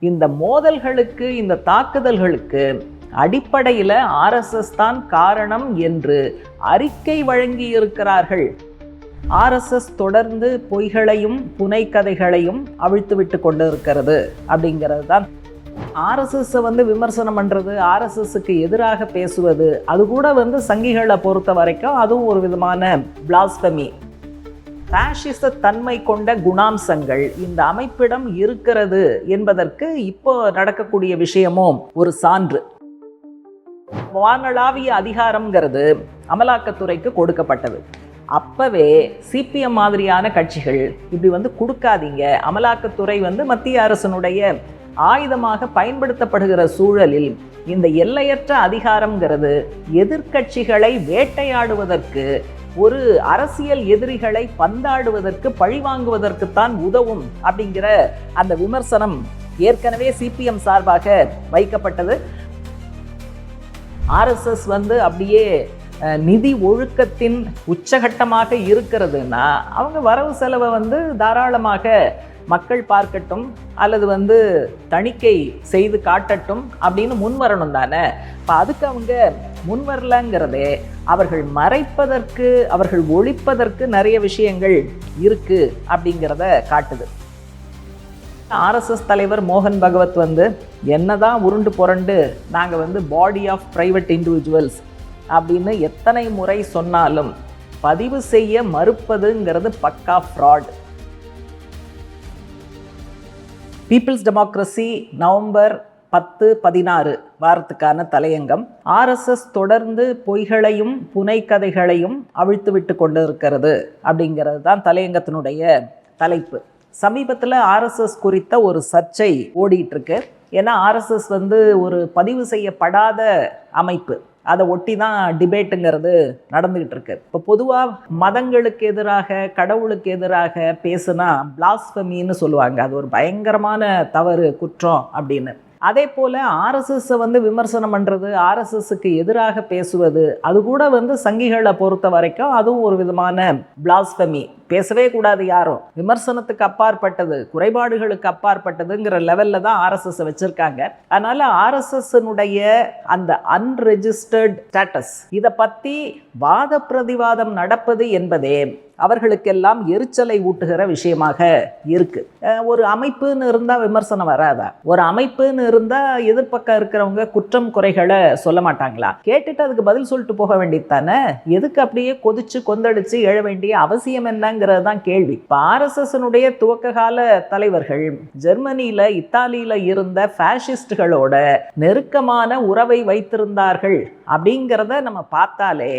இந்த மோதல்களுக்கு, இந்த தாக்குதல்களுக்கு அடிப்படையில் ஆர்எஸ்எஸ் தான் காரணம் என்று அறிக்கை வழங்கி இருக்கிறார்கள். ஆர்எஸ்எஸ் தொடர்ந்து பொய்களையும் புனைக்கதைகளையும் அவிழ்த்துவிட்டு கொண்டு இருக்கிறது அப்படிங்கிறது தான். ஆர்எஸ்எஸ் விமர்சனம் பண்றது, ஆர்எஸ்எஸ்க்கு எதிராக பேசுவது, அது கூட சங்கிகளை பொறுத்த வரைக்கும் அதுவும் ஒரு விதமான பிளாஸ்பமி. பாசிச தன்மை கொண்ட குணாம்சங்கள் இந்த அமைப்பிடம் இருக்கிறது என்பதற்கு இப்போ நடக்கக்கூடிய விஷயமும் ஒரு சான்று. வானளாவிய அதிகாரம்ங்கிறது அமலாக்கத்துறைக்கு கொடுக்கப்பட்டது. அப்பவே சிபிஎம் மாதிரியான கட்சிகள் இப்படி கொடுக்காதீங்க, அமலாக்கத்துறை மத்திய அரசனுடைய ஆயுதமாக பயன்படுத்தப்படுகிற சூழலில் இந்த எல்லையற்ற அதிகாரம்ங்கிறது எதிர்க்கட்சிகளை வேட்டையாடுவதற்கு, ஒரு அரசியல் எதிரிகளை பந்தாடுவதற்கு, பழிவாங்குவதற்குத்தான் உதவும் அப்படிங்கிற அந்த விமர்சனம் ஏற்கனவே சிபிஎம் சார்பாக வைக்கப்பட்டது. ஆர்எஸ்எஸ் அப்படியே நிதி ஒழுக்கத்தின் உச்சகட்டமாக இருக்கிறதுனா அவங்க வரவு செலவை தாராளமாக மக்கள் பார்க்கட்டும் அல்லது தணிக்கை செய்து காட்டட்டும் அப்படின்னு முன்வரணும் தானே. இப்போ அதுக்கு அவங்க முன்வரலங்கிறதே அவர்கள் மறைப்பதற்கு, அவர்கள் ஒழிப்பதற்கு நிறைய விஷயங்கள் இருக்கு அப்படிங்கிறத காட்டுது. ஆர்எஸ்எஸ் தலைவர் மோகன் பகவத் என்னதான் உருண்டு புரண்டு நாங்கள் பாடி ஆஃப் பிரைவேட் இண்டிவிஜுவல்ஸ் அப்படின்னு எத்தனை முறை சொன்னாலும் பதிவு செய்ய மறுப்பதுங்கிறது பக்கா ஃப்ராட். பீப்புள்ஸ் டெமோக்ரஸி நவம்பர் 10-16 வாரத்துக்கான தலையங்கம். ஆர்எஸ்எஸ் தொடர்ந்து பொய்களையும் புனைக்கதைகளையும் அவிழ்த்துவிட்டு கொண்டு இருக்கிறது அப்படிங்கிறது தான் தலையங்கத்தினுடைய தலைப்பு. சமீபத்தில் ஆர்எஸ்எஸ் குறித்த ஒரு சர்ச்சை ஓடிட்டு இருக்கு. ஏன்னா ஆர்எஸ்எஸ் ஒரு பதிவு செய்யப்படாத அமைப்பு, அதை ஒட்டி தான் டிபேட்டுங்கிறது நடந்துகிட்டு இருக்கு. இப்போ பொதுவாக மதங்களுக்கு எதிராக, கடவுளுக்கு எதிராக பேசுனா பிளாஸ்பமின்னு சொல்லுவாங்க. அது ஒரு பயங்கரமான தவறு, குற்றம் அப்படின்னு. அதே போல் ஆர்எஸ்எஸ் விமர்சனம் பண்ணுறது, ஆர்எஸ்எஸ்க்கு எதிராக பேசுவது, அது கூட சங்கிகளை பொறுத்த வரைக்கும் அதுவும் ஒரு விதமான பிளாஸ்பமி. பேசவே கூடாது யாரும். விமர்சனத்துக்கு அப்பாற்பட்டது, குறைபாடுகளுக்கு அப்பாற்பட்டதுங்கிற லெவலில் தான் ஆர்எஸ்எஸ் வச்சுருக்காங்க. அதனால் ஆர்எஸ்எஸ்னுடைய அந்த அன்ரெஜிஸ்டர்ட் ஸ்டேட்டஸ், இதை பற்றி வாத பிரதிவாதம் நடப்பது என்பதே அவர்களுக்கெல்லாம் எரிச்சலை ஊட்டுகிற விஷயமாக இருக்கு. ஒரு அமைப்புன்னு இருந்தால் விமர்சனம் வராதா? ஒரு அமைப்புன்னு இருந்தால் எதிர்பக்கம் இருக்கிறவங்க குற்றம் குறைகளை சொல்ல மாட்டாங்களா? கேட்டுட்டு அதுக்கு பதில் சொல்லிட்டு போக வேண்டியது தானே. எதுக்கு அப்படியே கொதிச்சு கொந்தளிச்சு எழ வேண்டிய அவசியம் என்னங்கிறது தான் கேள்வி. இப்போ ஆர்எஸ்எஸ்னுடைய துவக்க கால தலைவர்கள் ஜெர்மனியில, இத்தாலியில இருந்த பாசிஸ்டுகளோட நெருக்கமான உறவை வைத்திருந்தார்கள் அப்படிங்கிறத நம்ம பார்த்தாலே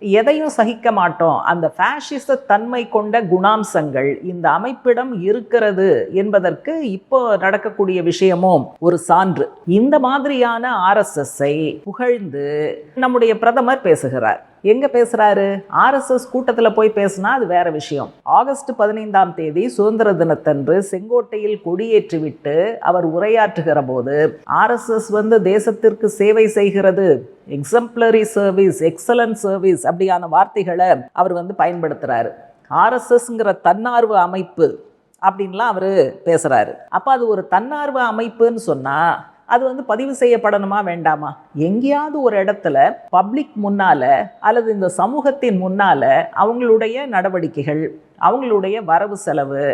எதையும் சகிக்க மாட்டோம். அந்த பாசிச தன்மை கொண்ட குணாம்சங்கள் இந்த அமைப்பிடம் இருக்கிறது என்பதற்கு இப்போ நடக்கக்கூடிய விஷயமும் ஒரு சான்று. இந்த மாதிரியான ஆர்எஸ்எஸ்ஸை புகழ்ந்து நம்முடைய பிரதமர் பேசுகிறார். எங்க பேசுறாரு? ஆர்எஸ்எஸ் கூட்டத்தில் போய் பேசினா அது வேற விஷயம். ஆகஸ்ட் 15ஆம் தேதி சுதந்திர தினத்தன்று செங்கோட்டையில் கொடியேற்றிவிட்டு அவர் உரையாற்றுகிற போது ஆர்எஸ்எஸ் தேசத்திற்கு சேவை செய்கிறது, எக்ஸம்ப்ளரி சர்வீஸ், எக்ஸலன்ட் சர்வீஸ் அப்படியான வார்த்தைகளை அவர் பயன்படுத்துறாரு. ஆர்எஸ்எஸ்ங்கிற தன்னார்வ அமைப்பு அப்படின்லாம் அவர் பேசுறாரு. அப்போ அது ஒரு தன்னார்வ அமைப்புன்னு சொன்னா அது பதிவு செய்யப்படணுமா வேண்டாமா? எங்கேயாவது ஒரு இடத்துல பப்ளிக் முன்னால அல்லது இந்த சமூகத்தின் முன்னால அவங்களுடைய நடவடிக்கைகள், அவங்களுடைய வரவு செலவு,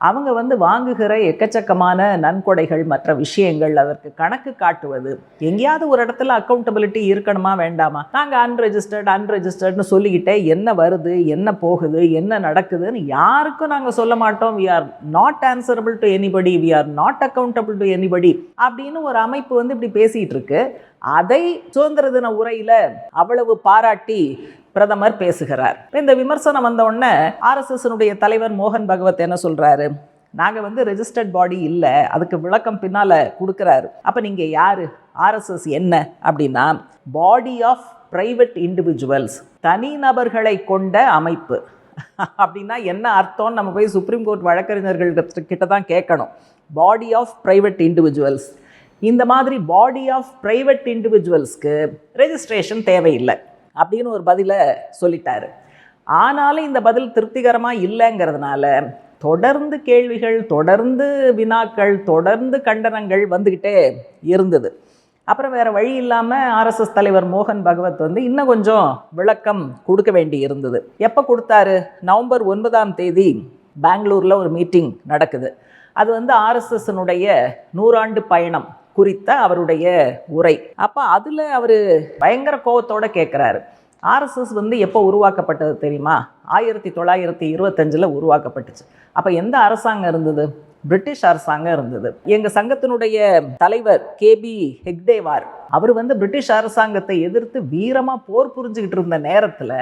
அவங்க வாங்குகிற எக்கச்சக்கமான நன்கொடைகள், மற்ற விஷயங்கள், அதற்கு கணக்கு காட்டுவது, எங்கேயாவது ஒரு இடத்துல அக்கௌண்டபிலிட்டி இருக்கணுமா வேண்டாமா? நாங்கள் அன்ரெஜிஸ்டர்ட்னு சொல்லிக்கிட்டே என்ன வருது, என்ன போகுது, என்ன நடக்குதுன்னு யாருக்கும் நாங்கள் சொல்ல மாட்டோம். We are not answerable to anybody, we are not accountable to anybody அப்படின்னு ஒரு அமைப்பு இப்படி பேசிகிட்டு இருக்கு. அதை சுதந்திர தின உரையில் அவ்வளவு பாராட்டி பிரதமர் பேசுகிறார். இந்த விமர்சனம் வந்த உடனே ஆர்எஸ்எஸ்னுடைய தலைவர் மோகன் பகவத் என்ன சொல்றாரு? நாங்கள் ரெஜிஸ்டர்ட் பாடி இல்லை, அதுக்கு விளக்கம் பின்னால் கொடுக்குறாரு. அப்போ நீங்கள் யார்? ஆர்எஸ்எஸ் என்ன அப்படின்னா பாடி ஆஃப் பிரைவேட் இண்டிவிஜுவல்ஸ், தனிநபர்களை கொண்ட அமைப்பு. அப்படின்னா என்ன அர்த்தம்? நம்ம போய் சுப்ரீம் கோர்ட் வழக்கறிஞர்கள் கிட்ட தான் கேட்கணும். பாடி ஆஃப் பிரைவேட் இண்டிவிஜுவல்ஸ், இந்த மாதிரி பாடி ஆஃப் பிரைவேட் இண்டிவிஜுவல்ஸ்க்கு ரெஜிஸ்ட்ரேஷன் தேவையில்லை அப்படின்னு ஒரு பதிலை சொல்லிட்டாரு. ஆனாலும் இந்த பதில் திருப்திகரமாக இல்லைங்கிறதுனால தொடர்ந்து கேள்விகள், தொடர்ந்து வினாக்கள், தொடர்ந்து கண்டனங்கள் வந்துக்கிட்டே இருந்தது. அப்புறம் வேறு வழி இல்லாமல் ஆர்எஸ்எஸ் தலைவர் மோகன் பகவத் வந்து இன்னும் கொஞ்சம் விளக்கம் கொடுக்க வேண்டி இருந்தது. எப்போ கொடுத்தாரு? நவம்பர் 9 பெங்களூரில் ஒரு மீட்டிங் நடக்குது. அது வந்து ஆர்எஸ்எஸ்னுடைய 100 பயணம் குறித்த அவருடைய உரை. அப்போ அதில் அவர் பயங்கர கோபத்தோடு கேட்குறாரு, ஆர்எஸ்எஸ் வந்து எப்போ உருவாக்கப்பட்டது தெரியுமா? 1925 உருவாக்கப்பட்டுச்சு. அப்போ எந்த அரசாங்கம் இருந்தது? பிரிட்டிஷ் அரசாங்கம் இருந்தது. எங்கள் சங்கத்தினுடைய தலைவர் கேபி ஹெக்டேவார் அவர் வந்து பிரிட்டிஷ் அரசாங்கத்தை எதிர்த்து வீரமாக போர் புரிஞ்சுக்கிட்டு இருந்த நேரத்தில்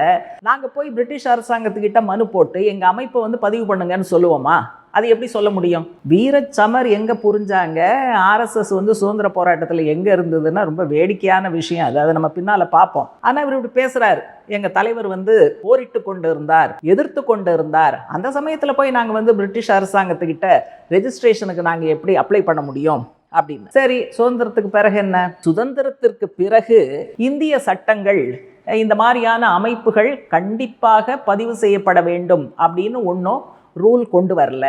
நாங்கள் போய் பிரிட்டிஷ் அரசாங்கத்துக்கிட்ட மனு போட்டு எங்கள் அமைப்பை வந்து பதிவு பண்ணுங்கன்னு சொல்லுவோமா? அது எப்படி சொல்ல முடியும்? வீரச்சமர் எங்கே புரிஞ்சாங்க, ஆர்எஸ்எஸ் வந்து சுதந்திர போராட்டத்தில் எங்கே இருந்ததுன்னா ரொம்ப வேடிக்கையான விஷயம். அதை நம்ம பின்னால் பார்ப்போம். ஆனால் இவர் இப்படி பேசுகிறார், எங்கள் தலைவர் வந்து போரிட்டு கொண்டு இருந்தார், எதிர்த்து கொண்டு இருந்தார். அந்த சமயத்தில் போய் நாங்கள் வந்து பிரிட்டிஷ் அரசாங்கத்துக்கிட்ட ரெஜிஸ்ட்ரேஷனுக்கு நாங்கள் எப்படி அப்ளை பண்ண முடியும் அப்படின்னு. சரி, சுதந்திரத்துக்கு பிறகு என்ன? சுதந்திரத்திற்கு பிறகு இந்திய சட்டங்கள் இந்த மாதிரியான அமைப்புகள் கண்டிப்பாக பதிவு செய்யப்பட வேண்டும் அப்படின்னு ஒன்றும் ரூல் கொண்டு வரல.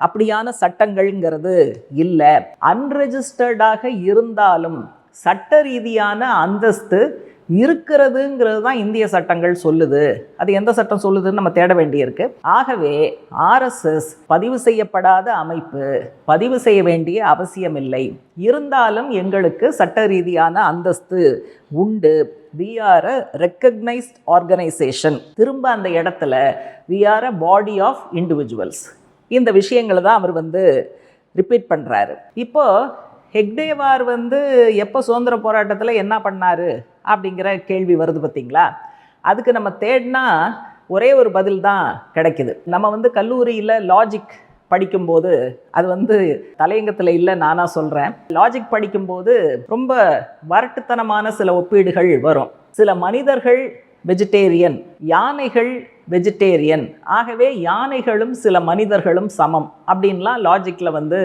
அப்படியான சட்டங்கள்ங்கிறது இல்லை. அன்ரெஜிஸ்டர்டாக இருந்தாலும் சட்ட ரீதியான அந்தஸ்து இருக்கிறதுங்கிறது தான் இந்திய சட்டங்கள் சொல்லுது. அது எந்த சட்டம் சொல்லுதுன்னு நம்ம தேட வேண்டியிருக்கு. ஆகவே ஆர்எஸ்எஸ் பதிவு செய்யப்படாத அமைப்பு, பதிவு செய்ய வேண்டிய அவசியமில்லை. இருந்தாலும் எங்களுக்கு சட்ட ரீதியான அந்தஸ்து உண்டு. We are a recognized organization. திரும்ப அந்த இடத்துல we are a body of individuals. இந்த விஷயங்களை தான் அவர் வந்து ரிப்பீட் பண்ணுறாரு. இப்போ ஹெக்டேவார் வந்து எப்போ சுதந்திர போராட்டத்தில் என்ன பண்ணார் அப்படிங்கிற கேள்வி வருது பார்த்தீங்களா? அதுக்கு நம்ம தேடினா ஒரே ஒரு பதில் தான் கிடைக்குது. நம்ம வந்து கல்லூரியில் லாஜிக் படிக்கும்போது, அது வந்து தலையங்கத்தில் இல்லை, நானாக சொல்கிறேன். லாஜிக் படிக்கும்போது ரொம்ப வரட்டுத்தனமான சில ஒப்பீடுகள் வரும். சில மனிதர்கள் வெஜிடேரியன், யானைகள் வெஜிடேரியன், ஆகவே யானைகளும் சில மனிதர்களும் சமம் அப்படின்லாம் லாஜிக்கில் வந்து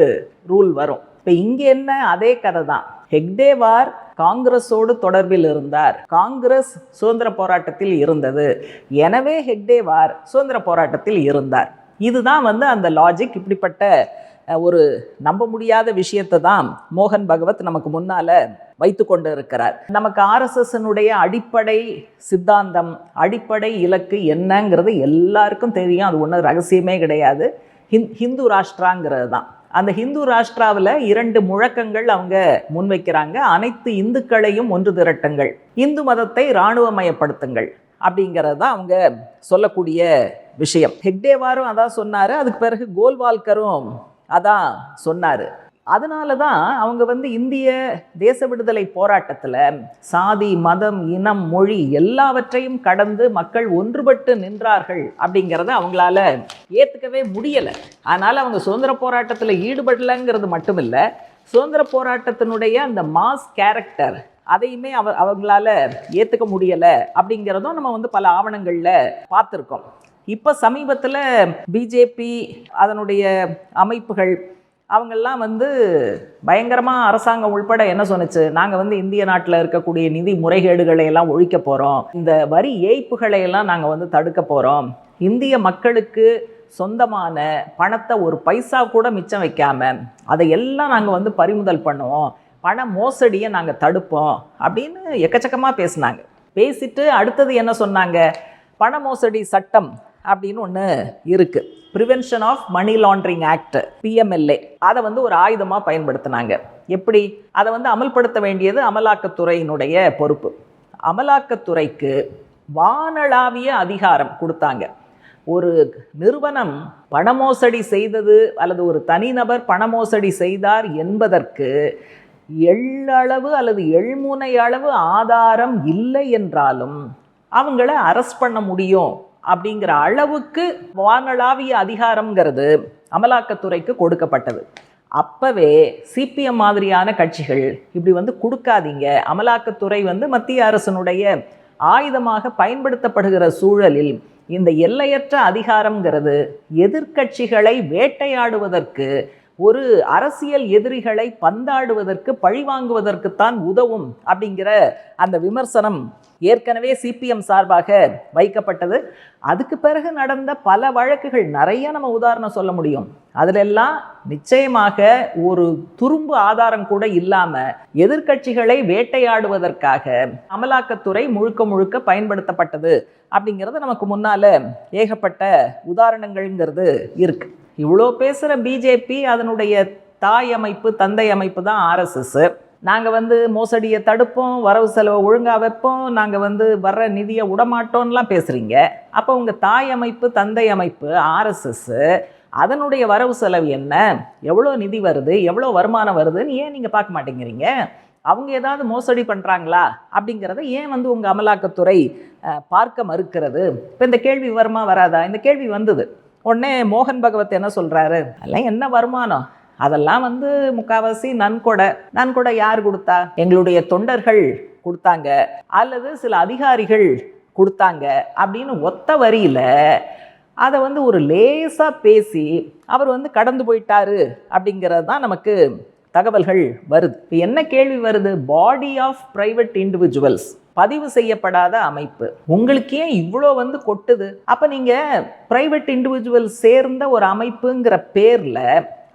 ரூல் வரும். இப்போ இங்கே என்ன? அதே கதை தான். ஹெக்டேவார் காங்கிரஸோடு தொடர்பில் இருந்தார். காங்கிரஸ் சுதந்திர போராட்டத்தில் இருந்தது. எனவே ஹெக்டேவார் சுதந்திர போராட்டத்தில் இருந்தார். இதுதான் வந்து அந்த லாஜிக். இப்படிப்பட்ட ஒரு நம்ப முடியாத விஷயத்தை தான் மோகன் பகவத் நமக்கு முன்னால் வைத்து கொண்டு இருக்கிறார். நமக்கு ஆர்எஸ்எஸ்னுடைய அடிப்படை சித்தாந்தம், அடிப்படை இலக்கு என்னங்கிறது எல்லாருக்கும் தெரியும். அது ஒன்றும் ரகசியமே கிடையாது. ஹிந்து ராஷ்டிராங்கிறது தான். அந்த ஹிந்து ராஷ்டிராவில் 2 முழக்கங்கள் அவங்க முன்வைக்கிறாங்க. அனைத்து இந்துக்களையும் ஒன்று திரட்டுங்கள், இந்து மதத்தை இராணுவமயப்படுத்துங்கள் அப்படிங்கிறது தான் அவங்க சொல்லக்கூடிய விஷயம். ஹெக்டேவாரும் அதான் சொன்னார். அதுக்கு பிறகு கோல்வால்கரும் அதான் சொன்னார். அதனால தான் அவங்க வந்து இந்திய தேச விடுதலை போராட்டத்தில் சாதி, மதம், இனம், மொழி எல்லாவற்றையும் கடந்து மக்கள் ஒன்றுபட்டு நின்றார்கள் அப்படிங்கிறத அவங்களால ஏற்றுக்கவே முடியலை. அதனால் அவங்க சுதந்திர போராட்டத்தில் ஈடுபடலைங்கிறது மட்டும் இல்லை, சுதந்திர போராட்டத்தினுடைய அந்த மாஸ் கேரக்டர் அதையுமே அவங்களால ஏற்றுக்க முடியலை அப்படிங்கிறதும் நம்ம வந்து பல ஆவணங்களில் பார்த்துருக்கோம். இப்போ சமீபத்தில் பிஜேபி அதனுடைய அமைப்புகள் அவங்கெல்லாம் வந்து பயங்கரமாக அரசாங்கம் உள்பட என்ன சொன்னிச்சு, நாங்கள் வந்து இந்திய நாட்டில் இருக்கக்கூடிய நிதி முறைகேடுகளை எல்லாம் ஒழிக்க போகிறோம், இந்த வரி ஏய்ப்புகளை எல்லாம் நாங்கள் வந்து தடுக்க போகிறோம், இந்திய மக்களுக்கு சொந்தமான பணத்தை ஒரு பைசா கூட மிச்சம் வைக்காமல் அதையெல்லாம் நாங்கள் வந்து பறிமுதல் பண்ணுவோம், பண மோசடியை நாங்கள் தடுப்போம் அப்படின்னு எக்கச்சக்கமாக பேசினாங்க. பேசிட்டு அடுத்தது என்ன சொன்னாங்க, பண மோசடி சட்டம் அப்படின்னு ஒன்று இருக்குது, prevention of money laundering act, PMLA. அதை வந்து ஒரு ஆயுதமாக பயன்படுத்தினாங்க. எப்படி? அதை வந்து அமல்படுத்த வேண்டியது அமலாக்கத்துறையினுடைய பொறுப்பு. அமலாக்கத்துறைக்கு வானளாவிய அதிகாரம் கொடுத்தாங்க. ஒரு நிறுவனம் பணமோசடி செய்தது அல்லது ஒரு தனிநபர் பணமோசடி செய்தார் என்பதற்கு எள்ளளவு அல்லது எள்முனை அளவு ஆதாரம் இல்லை என்றாலும் அவங்கள அரெஸ்ட் பண்ண முடியும் அப்படிங்கிற அளவுக்கு வானளாவிய அதிகாரம்ங்கிறது அமலாக்கத்துறைக்கு கொடுக்கப்பட்டது. அப்போவே சிபிஎம் மாதிரியான கட்சிகள் இப்படி வந்து கொடுக்காதீங்க, அமலாக்கத்துறை வந்து மத்திய அரசினுடைய ஆயுதமாக பயன்படுத்தப்படுகிற சூழலில் இந்த எல்லையற்ற அதிகாரம்ங்கிறது எதிர்க்கட்சிகளை வேட்டையாடுவதற்கு ஒரு அரசியல் எதிரிகளை பந்தாடுவதற்கு பழிவாங்குவதற்குத்தான் உதவும் அப்படிங்கிற அந்த விமர்சனம் ஏற்கனவே சிபிஎம் சார்பாக வைக்கப்பட்டது. அதுக்கு பிறகு நடந்த பல வழக்குகள் நிறைய நம்ம உதாரணம் சொல்ல முடியும். அதிலெல்லாம் நிச்சயமாக ஒரு துரும்பு ஆதாரம் கூட இல்லாம எதிர்க்கட்சிகளை வேட்டையாடுவதற்காக அமலாக்கத்துறை முழுக்க முழுக்க பயன்படுத்தப்பட்டது அப்படிங்கிறது நமக்கு முன்னால ஏகப்பட்ட உதாரணங்கள்ங்கிறது இருக்கு. இவ்வளோ பேசுகிற பிஜேபி அதனுடைய தாய் அமைப்பு தந்தை அமைப்பு தான் ஆர்எஸ்எஸ். நாங்கள் மோசடியை தடுப்போம், வரவு செலவை ஒழுங்காக வைப்போம், நாங்கள் வர்ற நிதியை விடமாட்டோம்லாம் பேசுகிறீங்க. அப்போ உங்கள் தாய் அமைப்பு தந்தை அமைப்பு ஆர்எஸ்எஸ் அதனுடைய வரவு செலவு என்ன, எவ்வளோ நிதி வருது, எவ்வளோ வருமானம் வருதுன்னு ஏன் நீங்கள் பார்க்க மாட்டேங்கிறீங்க? அவங்க ஏதாவது மோசடி பண்ணுறாங்களா அப்படிங்கிறத ஏன் உங்கள் அமலாக்கத்துறை பார்க்க மறுக்கிறது? இப்போ இந்த கேள்வி வருமா வராதா? இந்த கேள்வி வந்தது உடனே மோகன் பகவத் என்ன சொல்கிறாரு, அதெல்லாம் என்ன வருமானம், அதெல்லாம் முக்காவாசி நன்கொடை யார் கொடுத்தா? எங்களுடைய தொண்டர்கள் கொடுத்தாங்க அல்லது சில அதிகாரிகள் கொடுத்தாங்க அப்படின்னு ஒத்த வரியில் அதை ஒரு லேசாக பேசி அவர் கடந்து போயிட்டாரு அப்படிங்கிறது தான் நமக்கு தகவல்கள் வருது. இப்போ என்ன கேள்வி வருது? பாடி ஆஃப் பிரைவேட் இண்டிவிஜுவல்ஸ், பதிவு செய்யப்படாத அமைப்பு, உங்களுக்கு ஏன் இவ்வளோ கொட்டுது? அப்போ நீங்கள் பிரைவேட் இண்டிவிஜுவல் சேர்ந்த ஒரு அமைப்புங்கிற பேரில்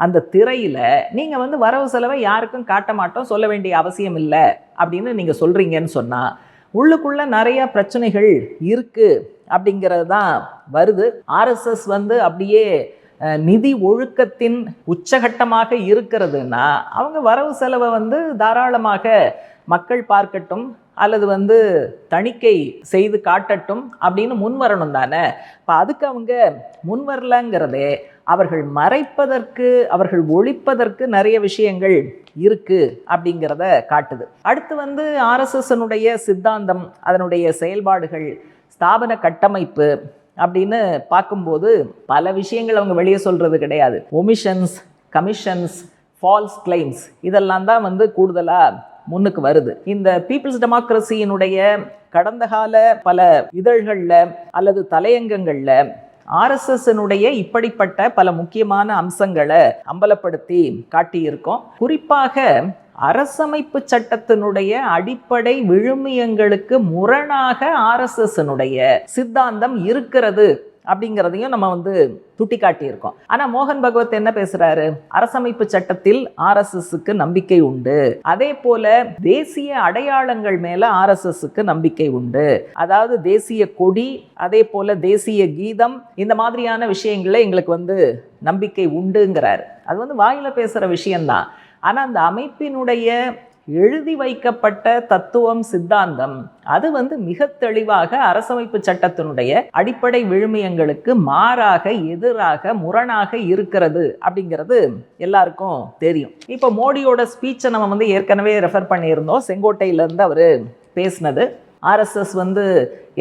அந்த திரையில் நீங்கள் வரவு செலவை யாருக்கும் காட்ட மாட்டோம், சொல்ல வேண்டிய அவசியம் இல்லை அப்படின்னு நீங்கள் சொல்கிறீங்கன்னு சொன்னால் உள்ளுக்குள்ளே நிறையா பிரச்சனைகள் இருக்குது அப்படிங்கிறது தான் வருது. ஆர்எஸ்எஸ் அப்படியே நிதி ஒழுக்கத்தின் உச்சகட்டமாக இருக்கிறதுனா அவங்க வரவு செலவை தாராளமாக மக்கள் பார்க்கட்டும் அல்லது தணிக்கை செய்து காட்டட்டும் அப்படின்னு முன்வரணும் தானே. இப்போ அதுக்கு அவங்க முன்வரலங்கிறதே அவர்கள் மறைப்பதற்கு, அவர்கள் ஒழிப்பதற்கு நிறைய விஷயங்கள் இருக்கு அப்படிங்கிறத காட்டுது. அடுத்து ஆர்எஸ்எஸ்னுடைய சித்தாந்தம், அதனுடைய செயல்பாடுகள், ஸ்தாபன கட்டமைப்பு அப்படின்னு பார்க்கும்போது பல விஷயங்கள் அவங்க வெளியே சொல்கிறது கிடையாது. ஒமிஷன்ஸ், கமிஷன்ஸ், ஃபால்ஸ் கிளைம்ஸ் இதெல்லாம் தான் கூடுதலாக முன்னுக்கு வருது. இந்த பீப்புள்ஸ் டெமோக்ரஸியினுடைய கடந்த கால பல இதழ்களில் அல்லது தலையங்கங்களில் ஆர்எஸ்எஸ்னுடைய இப்படிப்பட்ட பல முக்கியமான அம்சங்களை அம்பலப்படுத்தி காட்டியிருக்கோம். குறிப்பாக அரசமைப்பு சட்டத்தினுடைய அடிப்படை விழுமியங்களுக்கு முரணாக ஆர்எஸ்எஸ்னுடைய சித்தாந்தம் இருக்கிறது அப்படிங்கிறதையும் நம்ம சுட்டி காட்டியிருக்கோம். ஆனால் மோகன் பகவத் என்ன பேசுறாரு? அரசமைப்பு சட்டத்தில் ஆர்எஸ்எஸ்க்கு நம்பிக்கை உண்டு, அதே போல தேசிய அடையாளங்கள் மேல ஆர்எஸ்எஸ்க்கு நம்பிக்கை உண்டு, அதாவது தேசிய கொடி, அதே போல தேசிய கீதம், இந்த மாதிரியான விஷயங்கள எங்களுக்கு நம்பிக்கை உண்டுங்கிறாரு. அது வாயில பேசுற விஷயம்தான். ஆனால் அந்த அமைப்பினுடைய எழுதி வைக்கப்பட்ட தத்துவம், சித்தாந்தம் அது மிக தெளிவாக அரசமைப்பு சட்டத்தினுடைய அடிப்படை விழுமியங்களுக்கு மாறாக, எதிராக, முரணாக இருக்கிறது அப்படிங்கிறது எல்லாருக்கும் தெரியும். இப்போ மோடியோட ஸ்பீச்சை நம்ம ஏற்கனவே ரெஃபர் பண்ணியிருந்தோம். செங்கோட்டையிலேருந்து அவர் பேசினது. RSS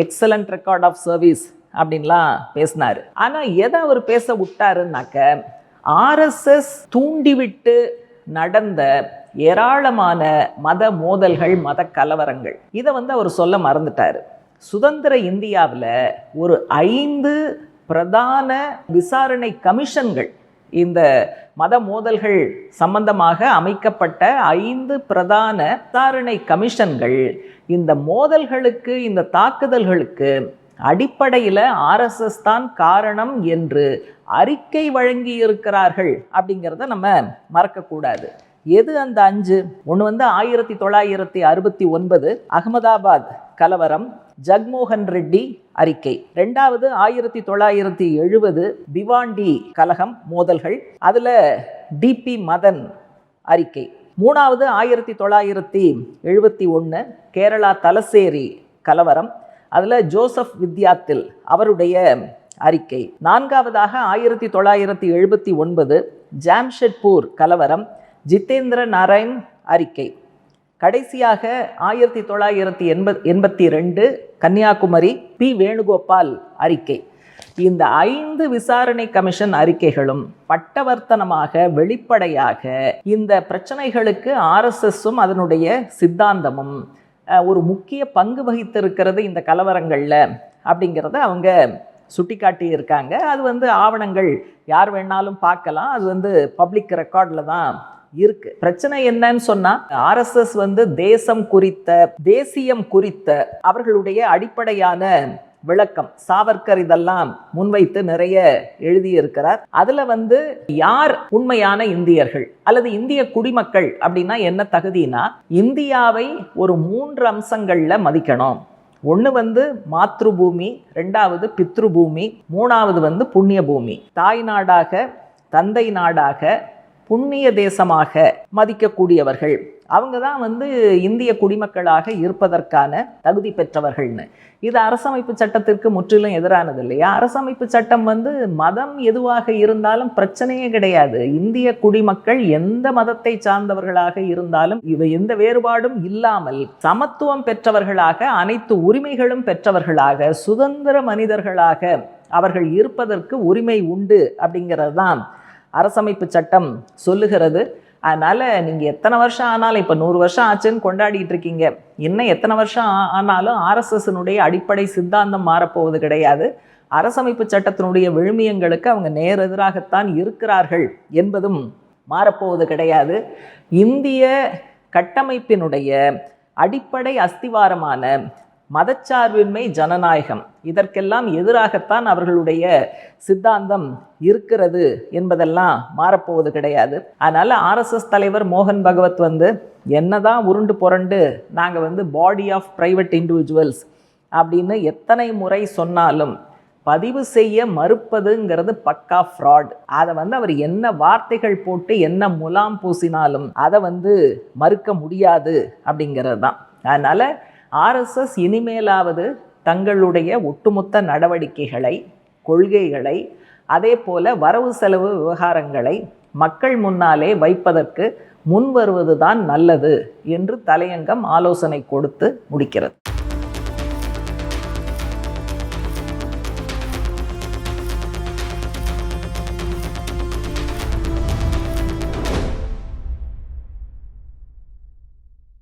excellent record of service அப்படின்லாம் பேசினார். ஆனால் எதை அவர் பேச விட்டாருன்னாக்க, ஆர்எஸ்எஸ் தூண்டிவிட்டு நடந்த ஏராளமான மத மோதல்கள், மத கலவரங்கள், இதை அவர் சொல்ல மறந்துட்டார். சுதந்திர இந்தியாவில் ஒரு 5 பிரதான விசாரணை கமிஷன்கள், இந்த மத மோதல்கள் சம்பந்தமாக அமைக்கப்பட்ட 5 பிரதான விசாரணை கமிஷன்கள் இந்த மோதல்களுக்கு, இந்த தாக்குதல்களுக்கு அடிப்படையில் ஆர்எஸ்எஸ் தான் காரணம் என்று அறிக்கை வழங்கி இருக்கிறார்கள் அப்படிங்கிறத நம்ம மறக்கக்கூடாது. எது அந்த 5? ஒன்று 1969 அகமதாபாத் கலவரம், ஜக்மோகன் ரெட்டி அறிக்கை. 2வது 1970 பிவாண்டி கலகம் மோதல்கள், அதில் டிபி மதன் அறிக்கை. 3வது 1971 கேரளா தலசேரி கலவரம், அதில் ஜோசப் வித்யாத்தில் அவருடைய அறிக்கை. 4வதாக 1979 ஜாம்ஷெட்பூர் கலவரம், ஜிதேந்திர நாராயண் அறிக்கை. கடைசியாக 1982 கன்னியாகுமரி பி வேணுகோபால் அறிக்கை. இந்த 5 விசாரணை கமிஷன் அறிக்கைகளும் பட்டவர்த்தனமாக, வெளிப்படையாக இந்த பிரச்சனைகளுக்கு ஆர்எஸ்எஸும் அதனுடைய சித்தாந்தமும் ஒரு முக்கிய பங்கு வகித்திருக்கிறது இந்த கலவரங்களில் அப்படிங்கிறத அவங்க சுட்டிக்காட்டி இருக்காங்க. அது ஆவணங்கள் யார் வேணாலும் பார்க்கலாம். அது பப்ளிக் ரெக்கார்டில் தான் இருக்கு. பிரச்சனை என்னன்னு சொன்னா, ஆர்எஸ்எஸ் தேசியம் குறித்த அவர்களுடைய அடிப்படையான விளக்கம் சாவர்கர் இதெல்லாம் முன்வைத்து நிறைய எழுதியிருக்கிறார். அதுல யார் உண்மையான இந்தியர்கள் அல்லது இந்திய குடிமக்கள் அப்படின்னா என்ன தகுதினா, இந்தியாவை ஒரு 3 அம்சங்கள்ல மதிக்கணும். ஒன்று மாத்ருபூமி, 2வது பித்ருபூமி, 3வது புண்ணிய பூமி. தாய் நாடாக, தந்தை நாடாக, புண்ணிய தேசமாக மதிக்கக்கூடியவர்கள் அவங்க தான் இந்திய குடிமக்களாக இருப்பதற்கான தகுதி பெற்றவர்கள்னு. இது அரசமைப்பு சட்டத்திற்கு முற்றிலும் எதிரானது இல்லையா? அரசமைப்பு சட்டம் மதம் எதுவாக இருந்தாலும் பிரச்சனையே கிடையாது. இந்திய குடிமக்கள் எந்த மதத்தை சார்ந்தவர்களாக இருந்தாலும் இவை எந்த வேறுபாடும் இல்லாமல் சமத்துவம் பெற்றவர்களாக, அனைத்து உரிமைகளும் பெற்றவர்களாக, சுதந்திர மனிதர்களாக அவர்கள் இருப்பதற்கு உரிமை உண்டு அப்படிங்கிறது தான் அரசமைப்பு சட்டம் சொல்லுகிறது. அதனால் நீங்கள் எத்தனை வருஷம் ஆனாலும், இப்போ 100 வருஷம் ஆச்சுன்னு கொண்டாடிட்டு இருக்கீங்க, இன்னும் எத்தனை வருஷம் ஆனாலும் ஆர்எஸ்எஸ்னுடைய அடிப்படை சித்தாந்தம் மாறப்போவது கிடையாது. அரசமைப்பு சட்டத்தினுடைய விழுமியங்களுக்கு அவங்க நேரெதிராகத்தான் இருக்கிறார்கள் என்பதும் மாறப்போவது கிடையாது. இந்திய கட்டமைப்பினுடைய அடிப்படை அஸ்திவாரமான மதச்சார்பின்மை, ஜனநாயகம், இதற்கெல்லாம் எதிராகத்தான் அவர்களுடைய சித்தாந்தம் இருக்கிறது என்பதெல்லாம் மாறப்போவது கிடையாது. அதனால ஆர்எஸ்எஸ் தலைவர் மோகன் பகவத் என்னதான் உருண்டு புரண்டு நாங்கள் பாடி ஆஃப் பிரைவேட் இண்டிவிஜுவல்ஸ் அப்படின்னு எத்தனை முறை சொன்னாலும் பதிவு செய்ய மறுப்பதுங்கிறது பக்கா ஃப்ராட். அதை அவர் என்ன வார்த்தைகள் போட்டு என்ன முலாம் பூசினாலும் அதை மறுக்க முடியாது அப்படிங்கிறது தான். அதனால ஆர்எஸ்எஸ் இனிமேலாவது தங்களுடைய ஒட்டுமொத்த நடவடிக்கைகளை, கொள்கைகளை, அதே போல வரவு செலவு விவகாரங்களை மக்கள் முன்னாலே வைப்பதற்கு முன் வருவதுதான் நல்லது என்று தலையங்கம் ஆலோசனை கொடுத்து முடிக்கிறது.